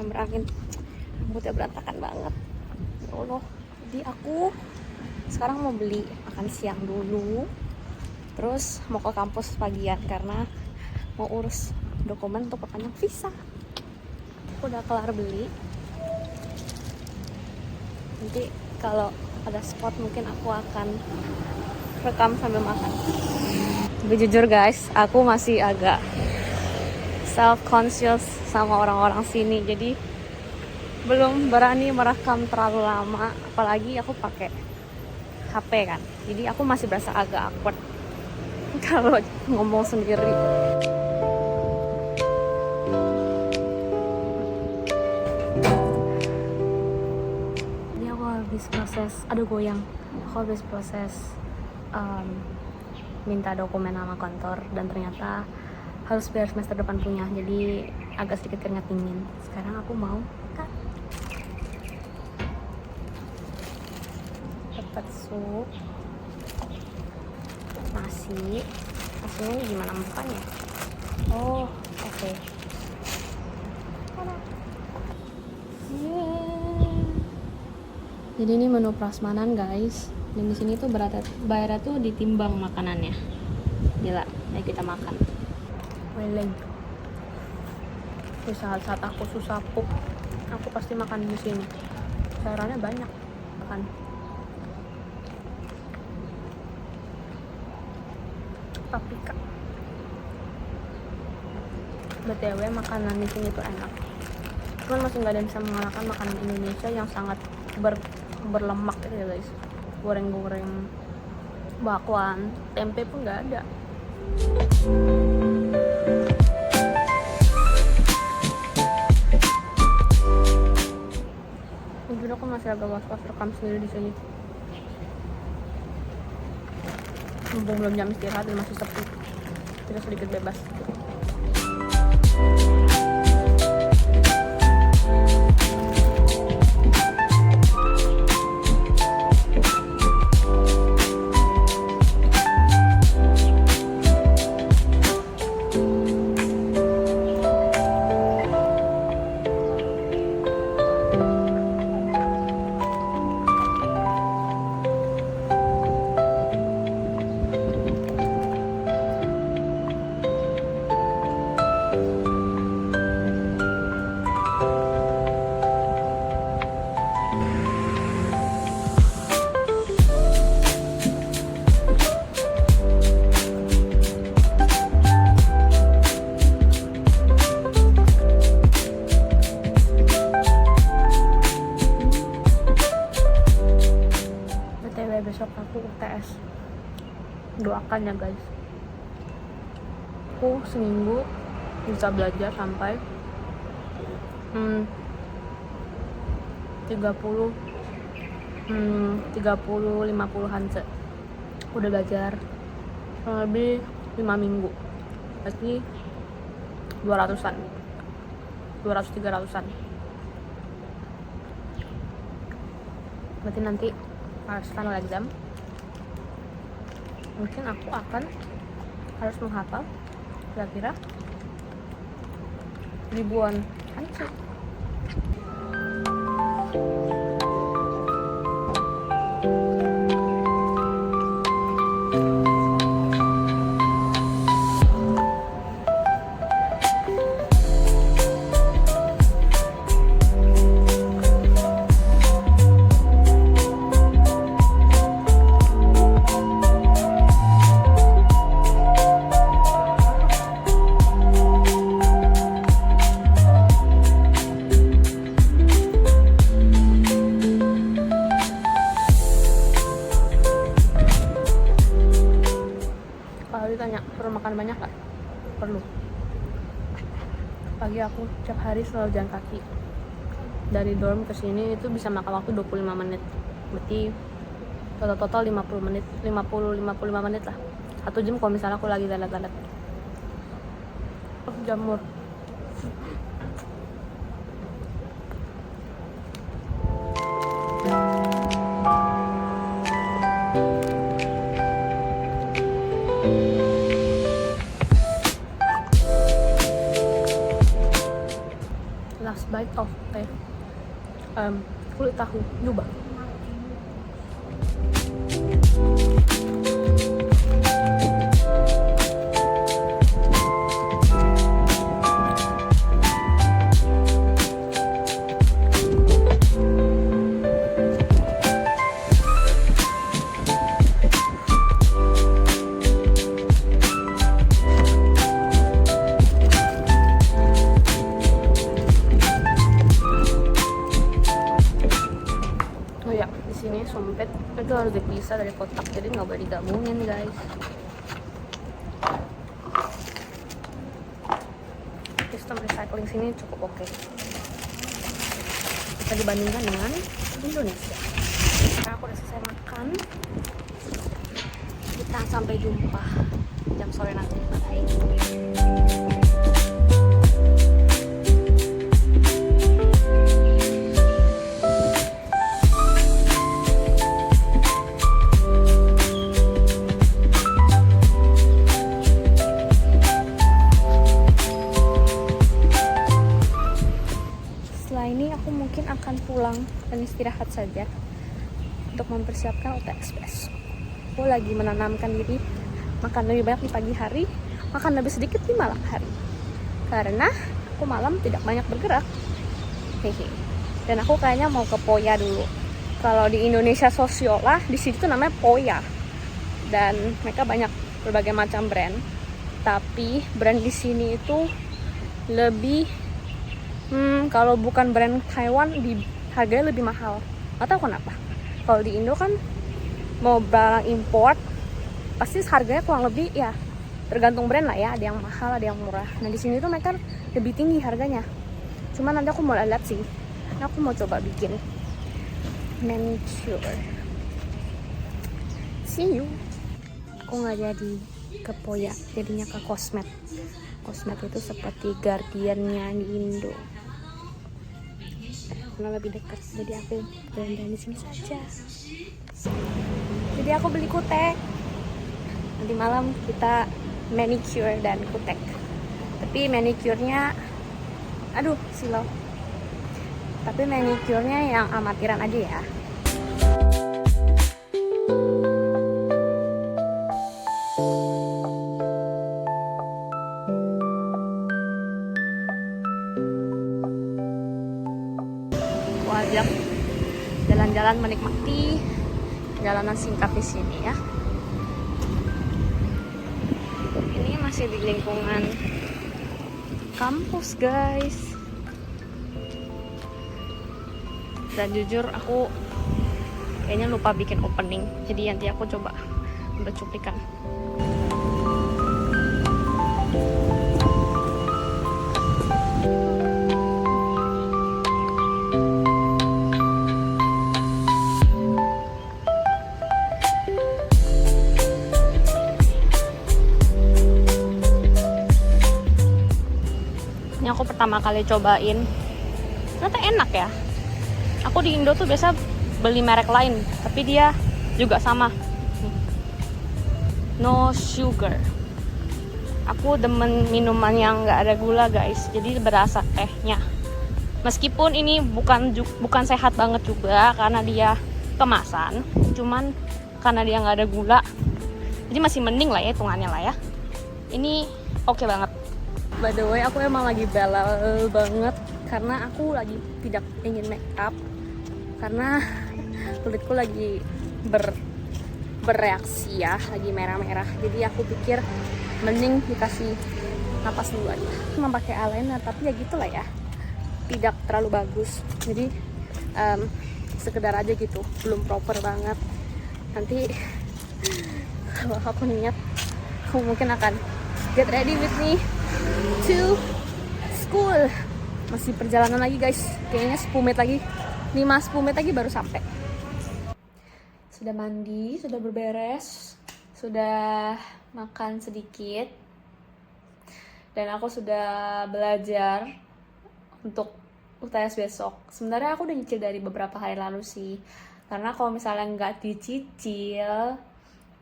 bener angin, rambutnya berantakan banget. Ya Allah. Jadi aku sekarang mau beli makan siang dulu, terus mau ke kampus pagian karena mau urus dokumen untuk perpanjang visa. Aku udah kelar beli. Nanti kalau ada spot mungkin aku akan rekam sambil makan. Tapi jujur guys, aku masih agak self-conscious sama orang-orang sini, jadi belum berani merekam terlalu lama, apalagi aku pakai HP kan, jadi aku masih berasa agak awkward kalau ngomong sendiri. Jadi aku habis proses, aduh goyang, aku habis proses minta dokumen sama kantor, dan ternyata harus biar semester depan punya, jadi agak sedikit keringat dingin. Sekarang aku mau dapat sup, nasinya ini gimana makannya? Oh, oke. Jadi ini menu prasmanan guys. Dan di sini tuh bayarnya tuh ditimbang makanannya. Gila, ayo kita makan. Weleng. Di saat-saat aku susah pup, aku pasti makan di sini. Sayurannya banyak, makan. Paprika. BTW makanan di sini tuh enak. Cuman masih nggak ada yang bisa mengalahkan makanan Indonesia yang sangat berlemak gitu ya guys. Goreng-goreng, bakwan, tempe pun nggak ada. Jujur aku masih agak was-was rekam sendiri di sini. Mumpung belum jam istirahat dan masih sepi, tidak sedikit bebas. Besok aku UTS, doakan ya guys, aku seminggu bisa belajar sampai 50-50 hanse. Udah belajar kurang lebih 5 minggu, berarti 200-an, 200-300an. Berarti nanti final exam mungkin aku akan harus menghafal kira-kira ribuan hanse. Ditanya perlu makan banyak gak? Perlu. Pagi aku setiap hari selalu jalan kaki dari dorm ke sini, itu bisa makan waktu 25 menit, berarti total 50 menit, 55 menit lah, 1 jam kalau misalnya aku lagi dalat-dalat. Oh, jamur. Last bite of kulit tahu nyubak. Oh ya, di sini sumpit itu harus dipisah dari kotak, jadi nggak boleh digabungin guys. Sistem recycling sini cukup oke. Bisa dibandingkan dengan Indonesia. Nah, aku udah selesai makan. Kita sampai jumpa jam sore nanti. Bye. Setelah ini aku mungkin akan pulang dan istirahat saja untuk mempersiapkan UTS besok. Aku lagi menanamkan diri makan lebih banyak di pagi hari, makan lebih sedikit di malam hari. Karena aku malam tidak banyak bergerak. Hehe. Dan aku kayaknya mau ke Poya dulu. Kalau di Indonesia Sosiola, di situ namanya Poya. Dan mereka banyak berbagai macam brand. Tapi brand di sini itu lebih kalau bukan brand Taiwan harganya lebih mahal. Gak tahu kenapa. Kalau di Indo kan mau barang import pasti harganya kurang lebih ya tergantung brand lah ya, ada yang mahal ada yang murah. Nah di sini tuh mereka lebih tinggi harganya. Cuman nanti aku mau lihat sih. Nah, aku mau coba bikin manicure. See you. Aku nggak jadi ke Poya, jadinya ke Cosmed. Cosmed itu seperti Guardian-nya di Indo. Karena lebih dekat, jadi aku jalan-jalan di sini saja. Jadi aku beli kutek. Nanti malam kita manicure dan kutek. Tapi manicure-nya, aduh silau. Tapi manicure-nya yang amatiran aja ya. Ajak jalan-jalan menikmati jalanan singkat di sini ya. Ini masih di lingkungan kampus guys. Dan jujur aku kayaknya lupa bikin opening, jadi nanti aku coba ambil cuplikan. Ini aku pertama kali cobain, ternyata enak ya. Aku di Indo tuh biasa beli merek lain, tapi dia juga sama, no sugar. Aku demen minuman yang nggak ada gula guys, jadi berasa tehnya. Meskipun ini bukan sehat banget juga karena dia kemasan, cuman karena dia nggak ada gula, jadi masih mending lah ya hitungannya lah ya. Ini oke banget. By the way, aku emang lagi belal banget karena aku lagi tidak ingin make up karena kulitku lagi bereaksi ya, lagi merah-merah. Jadi aku pikir mending dikasih napas dulu aja. Memakai eyeliner tapi ya gitulah ya, tidak terlalu bagus. Jadi sekedar aja gitu, belum proper banget. Nanti kalau aku niat, aku mungkin akan get ready with me to school. Masih perjalanan lagi guys, kayaknya 10 menit lagi, 5-10 menit lagi baru sampai. Sudah mandi, sudah berberes, sudah makan sedikit, dan aku sudah belajar untuk UTS besok. Sebenarnya aku udah nyicil dari beberapa hari lalu sih, karena kalau misalnya nggak dicicil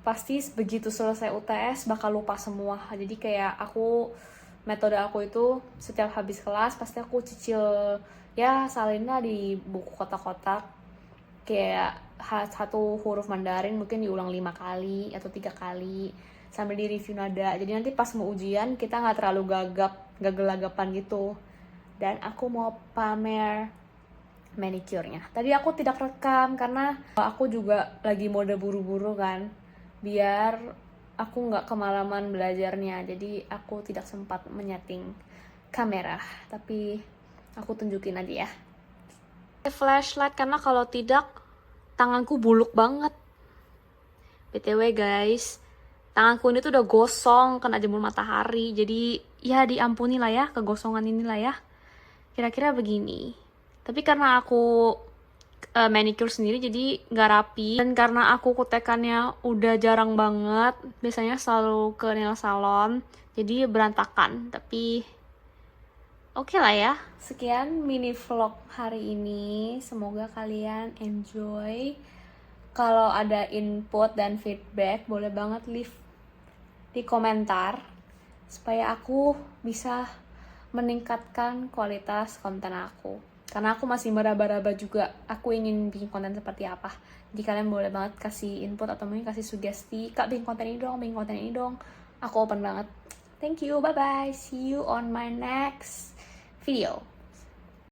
pasti begitu selesai UTS bakal lupa semua. Jadi kayak metode aku itu setiap habis kelas pasti aku cicil ya salinnya di buku kotak-kotak kayak satu huruf Mandarin mungkin diulang 5 kali atau 3 kali sambil di review nada. Jadi nanti pas mau ujian kita nggak terlalu gagap-gagapan gitu. Dan aku mau pamer manicure-nya. Tadi aku tidak rekam karena aku juga lagi mode buru-buru kan, biar aku nggak kemalaman belajarnya. Jadi aku tidak sempat menyeting kamera, tapi aku tunjukin aja ya. Flashlight karena kalau tidak tanganku buluk banget. BTW guys, tanganku ini tuh udah gosong kena jemur matahari. Jadi ya diampuni lah ya kegosongan inilah ya. Kira-kira begini. Tapi karena aku manicure sendiri jadi nggak rapi. Dan karena aku kutekannya udah jarang banget. Biasanya selalu ke nail salon. Jadi berantakan. Tapi oke lah ya. Sekian mini vlog hari ini. Semoga kalian enjoy. Kalau ada input dan feedback, boleh banget leave di komentar supaya aku bisa meningkatkan kualitas konten aku. Karena aku masih meraba-raba juga, aku ingin bikin konten seperti apa. Jadi kalian boleh banget kasih input atau mungkin kasih sugesti, Kak bikin konten ini dong, bikin konten ini dong. Aku open banget. Thank you, bye-bye. See you on my next video.